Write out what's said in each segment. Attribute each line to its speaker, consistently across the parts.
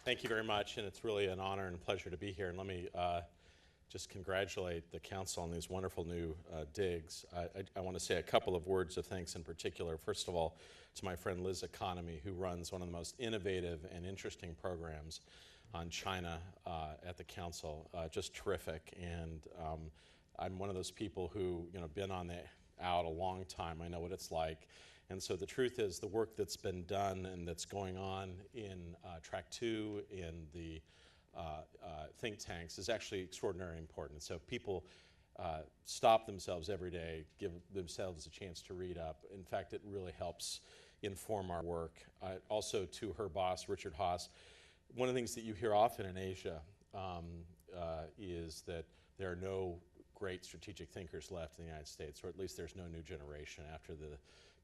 Speaker 1: Thank you very much, and it's really an honor and pleasure to be here. And let me just congratulate the council on these wonderful new digs. I want to say a couple of words of thanks in particular. First of all, to my friend Liz Economy, who runs one of the most innovative and interesting programs on China at the council. Just terrific. And I'm one of those people who, been on the out a long time. I know what it's like. And so the truth is, the work that's been done and that's going on in Track 2, in the think tanks, is actually extraordinarily important. So people stop themselves every day, give themselves a chance to read up. In fact, it really helps inform our work. Also, to her boss, Richard Haas, one of the things that you hear often in Asia is that there are no great strategic thinkers left in the United States, or at least there's no new generation after the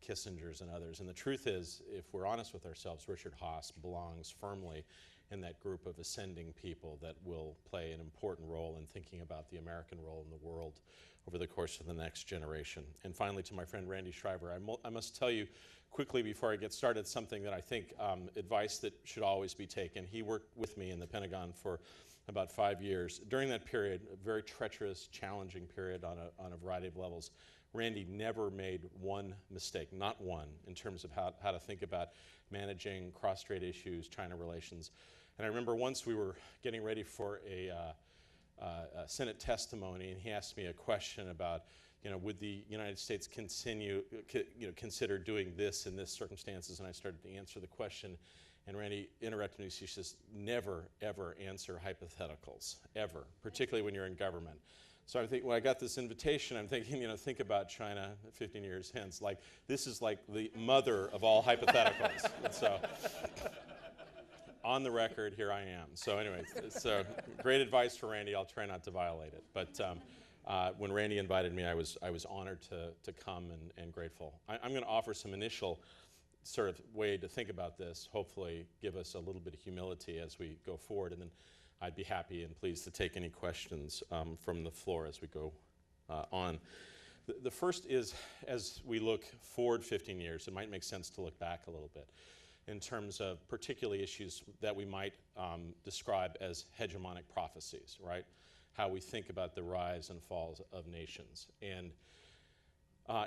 Speaker 1: Kissingers and others. And the truth is, if we're honest with ourselves, Richard Haas belongs firmly in that group of ascending people that will play an important role in thinking about the American role in the world over the course of the next generation. And finally, to my friend Randy Schreiber, I must tell you quickly before I get started something that I think advice that should always be taken. He worked with me in the Pentagon for about 5 years. During that period, a very treacherous, challenging period on a variety of levels, Randy never made one mistake, not one, in terms of how to think about managing cross-strait issues, China relations. And I remember once we were getting ready for a Senate testimony, and he asked me a question about, would the United States consider doing this in this circumstances? And I started to answer the question, and Randy interrupted me. She says, never, ever answer hypotheticals, ever, particularly when you're in government. So I think when I got this invitation, I'm thinking, think about China 15 years hence. Like, this is like the mother of all hypotheticals. And so, on the record, here I am. So anyway, so great advice for Randy. I'll try not to violate it. But when Randy invited me, I was honored to come and grateful. I'm going to offer some initial sort of way to think about this, hopefully give us a little bit of humility as we go forward, and then I'd be happy and pleased to take any questions from the floor as we go on. The first is, as we look forward 15 years, it might make sense to look back a little bit in terms of particularly issues that we might describe as hegemonic prophecies, right? How we think about the rise and falls of nations. And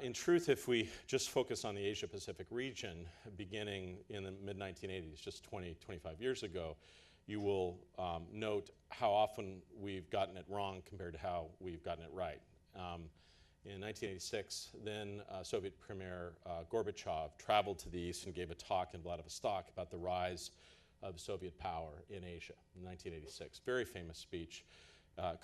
Speaker 1: in truth, if we just focus on the Asia-Pacific region, beginning in the mid-1980s, just 20, 25 years ago, you will note how often we've gotten it wrong compared to how we've gotten it right. In 1986, then Soviet Premier Gorbachev traveled to the East and gave a talk in Vladivostok about the rise of Soviet power in Asia in 1986. Very famous speech.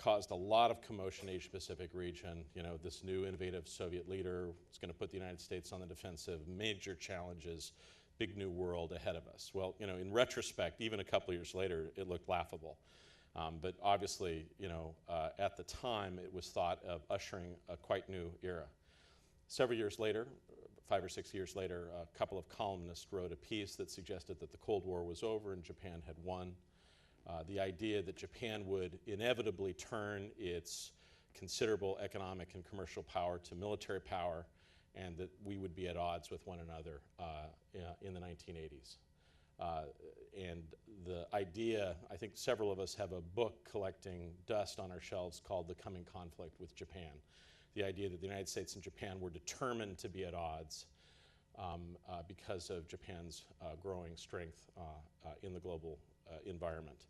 Speaker 1: Caused a lot of commotion in the Asia-Pacific region. This new innovative Soviet leader is going to put the United States on the defensive, major challenges, big new world ahead of us. Well, in retrospect, even a couple years later, it looked laughable. But obviously, at the time, it was thought of ushering a quite new era. Several years later, 5 or 6 years later, a couple of columnists wrote a piece that suggested that the Cold War was over and Japan had won. The idea that Japan would inevitably turn its considerable economic and commercial power to military power, and that we would be at odds with one another in the 1980s. And the idea, I think several of us have a book collecting dust on our shelves called The Coming Conflict with Japan. The idea that the United States and Japan were determined to be at odds because of Japan's growing strength in the global environment.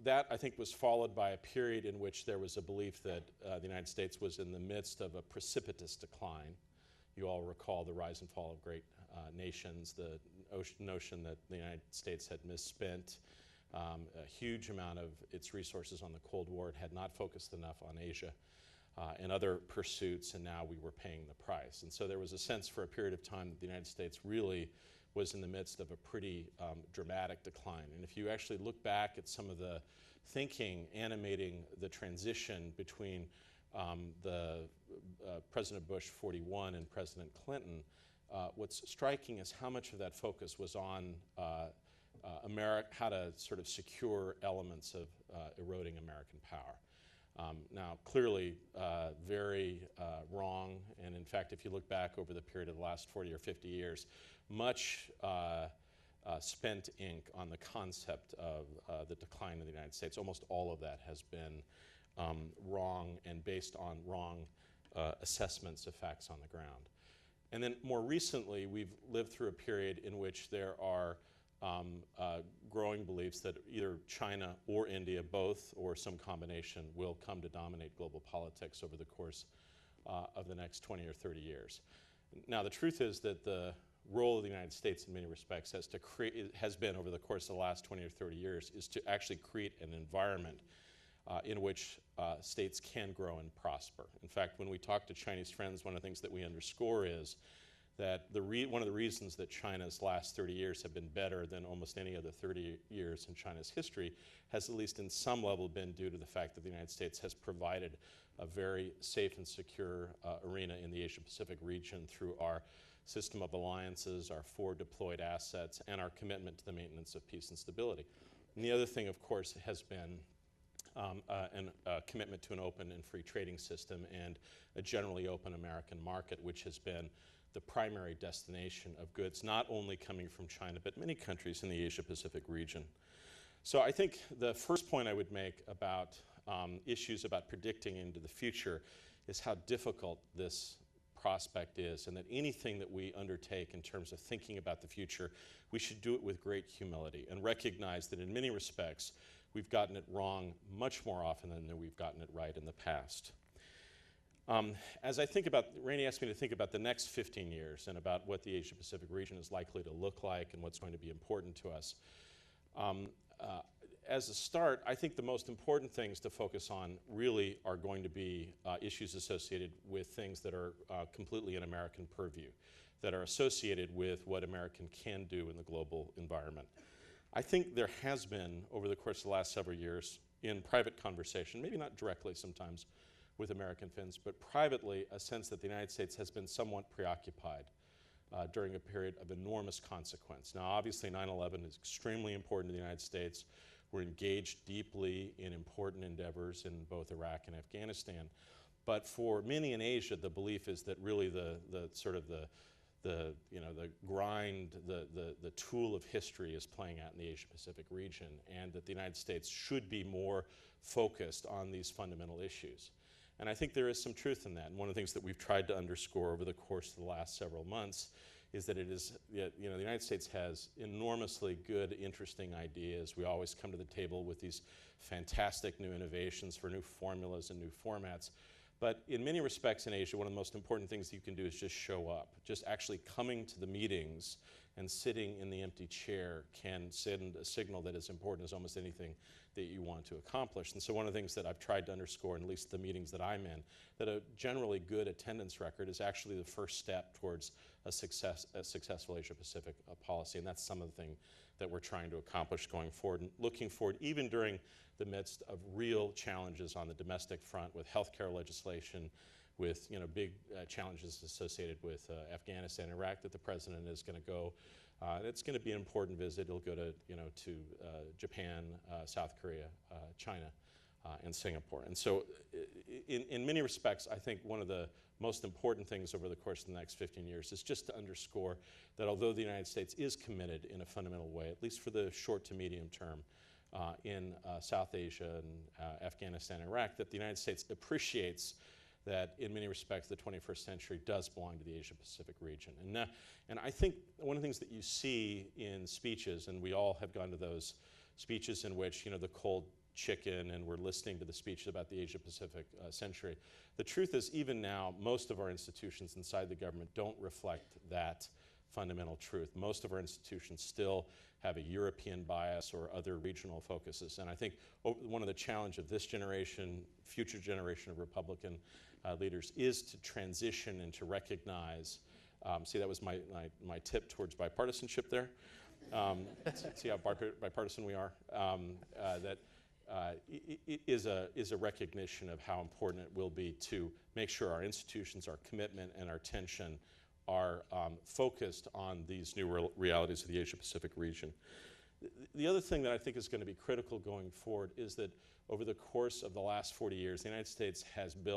Speaker 1: That, I think, was followed by a period in which there was a belief that the United States was in the midst of a precipitous decline. You all recall the rise and fall of great nations, the notion that the United States had misspent a huge amount of its resources on the Cold War. It had not focused enough on Asia and other pursuits, and now we were paying the price. And so there was a sense for a period of time that the United States really was in the midst of a pretty dramatic decline. And if you actually look back at some of the thinking animating the transition between the President Bush 41 and President Clinton, what's striking is how much of that focus was on how to sort of secure elements of eroding American power. Now, clearly very wrong, and in fact, if you look back over the period of the last 40 or 50 years, much spent ink on the concept of the decline of the United States. Almost all of that has been wrong and based on wrong assessments of facts on the ground. And then more recently, we've lived through a period in which there are growing beliefs that either China or India, both or some combination, will come to dominate global politics over the course of the next 20 or 30 years. Now, the truth is that the role of the United States in many respects has been over the course of the last 20 or 30 years is to actually create an environment in which states can grow and prosper. In fact, when we talk to Chinese friends, one of the things that we underscore is that one of the reasons that China's last 30 years have been better than almost any other 30 years in China's history has, at least in some level, been due to the fact that the United States has provided a very safe and secure arena in the Asia-Pacific region through our system of alliances, our forward deployed assets, and our commitment to the maintenance of peace and stability. And the other thing, of course, has been a commitment to an open and free trading system and a generally open American market, which has been the primary destination of goods, not only coming from China, but many countries in the Asia-Pacific region. So I think the first point I would make about issues about predicting into the future is how difficult this prospect is, and that anything that we undertake in terms of thinking about the future, we should do it with great humility and recognize that in many respects, we've gotten it wrong much more often than we've gotten it right in the past. As I think about, Rainey asked me to think about the next 15 years and about what the Asia-Pacific region is likely to look like and what's going to be important to us. As a start, I think the most important things to focus on really are going to be issues associated with things that are completely in American purview, that are associated with what America can do in the global environment. I think there has been, over the course of the last several years, in private conversation, maybe not directly sometimes with American Finns, but privately, a sense that the United States has been somewhat preoccupied during a period of enormous consequence. Now, obviously, 9/11 is extremely important to the United States. We're engaged deeply in important endeavors in both Iraq and Afghanistan. But for many in Asia, the belief is that really the grind, the tool of history is playing out in the Asia-Pacific region, and that the United States should be more focused on these fundamental issues. And I think there is some truth in that. And one of the things that we've tried to underscore over the course of the last several months is that the United States has enormously good, interesting ideas. We always come to the table with these fantastic new innovations for new formulas and new formats. But in many respects in Asia, one of the most important things you can do is just show up. Just actually coming to the meetings and sitting in the empty chair can send a signal that is important as almost anything that you want to accomplish. And so one of the things that I've tried to underscore, in at least the meetings that I'm in, that a generally good attendance record is actually the first step towards a successful Asia-Pacific policy. And that's some of the things that we're trying to accomplish going forward and looking forward, even during the midst of real challenges on the domestic front with healthcare legislation, with big challenges associated with Afghanistan and Iraq that the president is going to go. It's going to be an important visit. He'll go to Japan, South Korea, China, and Singapore. And so in many respects, I think one of the most important things over the course of the next 15 years is just to underscore that although the United States is committed in a fundamental way, at least for the short to medium term, in South Asia and Afghanistan and Iraq, that the United States appreciates that in many respects the 21st century does belong to the Asia-Pacific region. And I think one of the things that you see in speeches, and we all have gone to those speeches in which, the cold chicken, and we're listening to the speeches about the Asia-Pacific century. The truth is, even now, most of our institutions inside the government don't reflect that fundamental truth. Most of our institutions still have a European bias or other regional focuses. And I think one of the challenges of this generation, future generation of Republican leaders, is to transition and to recognize, see, that was my tip towards bipartisanship there. See how bipartisan we are? That it is a recognition of how important it will be to make sure our institutions, our commitment, and our attention are focused on these new realities of the Asia-Pacific region. The other thing that I think is going to be critical going forward is that over the course of the last 40 years, the United States has built